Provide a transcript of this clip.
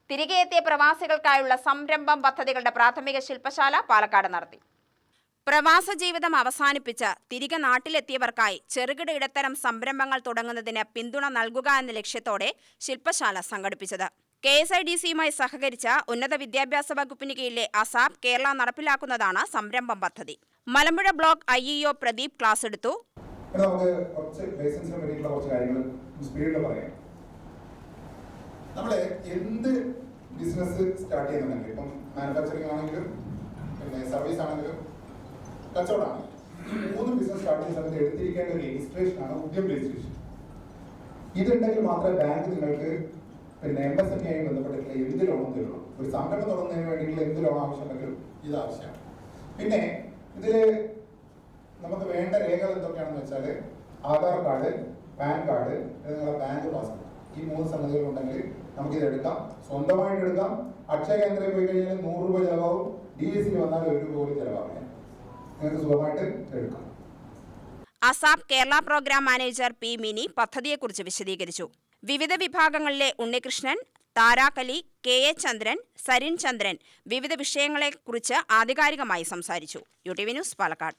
തിരികെ എത്തിയ പ്രവാസികൾക്കായുള്ള സംരംഭം പദ്ധതികളുടെ പ്രാഥമിക ശില്പശാല പാലക്കാട് നടത്തി. പ്രവാസ ജീവിതം അവസാനിപ്പിച്ച് തിരികെ നാട്ടിലെത്തിയവർക്കായി ചെറുകിട ഇടത്തരം സംരംഭങ്ങൾ തുടങ്ങുന്നതിന് പിന്തുണ നൽകുക എന്ന ലക്ഷ്യത്തോടെ ശില്പശാല സംഘടിപ്പിച്ചത്. KSIDCയുമായി സഹകരിച്ച ഉന്നത വിദ്യാഭ്യാസ വകുപ്പിന് കീഴിലെ അസാപ് കേരള നടപ്പിലാക്കുന്നതാണ് സംരംഭം പദ്ധതി. Malampuzha block IEO Pradeep class എടുത്തു. നമ്മളെ എന്ത് ബിസിനസ് സ്റ്റാർട്ട് ചെയ്യുന്നുണ്ടെങ്കിൽ ഇപ്പം മാനുഫാക്ചറിങ് ആണെങ്കിലും പിന്നെ സർവീസ് ആണെങ്കിലും കച്ചവടമാണ്. ഈ 3 ബിസിനസ് സ്റ്റാർട്ട് ചെയ്യുന്ന സമയത്ത് എടുത്തിരിക്കേണ്ട ഒരു രജിസ്ട്രേഷൻ ആണ് ഉദ്യം രജിസ്ട്രേഷൻ. ഇതുണ്ടെങ്കിൽ മാത്രമേ ബാങ്ക് നിങ്ങൾക്ക് പിന്നെ MSME ആയി ബന്ധപ്പെട്ടിട്ടുള്ള എന്ത് ലോണും തരുള്ളൂ. ഒരു സംരംഭം തുടങ്ങുന്നതിന് വേണ്ടിയിട്ടുള്ള എന്ത് ലോൺ ആവശ്യമുണ്ടെങ്കിലും ഇത് ആവശ്യമാണ്. പിന്നെ ഇതിൽ നമുക്ക് വേണ്ട രേഖകൾ എന്തൊക്കെയാണെന്ന് വെച്ചാൽ ആധാർ കാർഡ്, പാൻ കാർഡ്, നിങ്ങളുടെ ബാങ്ക് പാസ്ബുക്ക്, ഈ 3 സംഗതികൾ ഉണ്ടെങ്കിൽ നമുക്കിത് എടുക്കാം. സ്വന്തമായിട്ട് എടുക്കാം. അക്ഷയ കേന്ദ്രത്തിൽ പോയി കഴിഞ്ഞാൽ 100 രൂപ ചിലവാകും. DSC വന്നാൽ 1 രൂപ പോലും ചിലവാകില്ല. നിങ്ങൾക്ക് സുഖമായിട്ട് എടുക്കാം. ASAP Kerala program manager P. Mini പദ്ധതിയെക്കുറിച്ച് വിശദീകരിച്ചു. വിവിധ വിഭാഗങ്ങളിലെ ഉണ്ണികൃഷ്ണൻ, താരാകലി, KA ചന്ദ്രൻ, സരിൻ ചന്ദ്രൻ വിവിധ വിഷയങ്ങളെക്കുറിച്ച് ആധികാരികമായി സംസാരിച്ചു. UTV news Palakkad.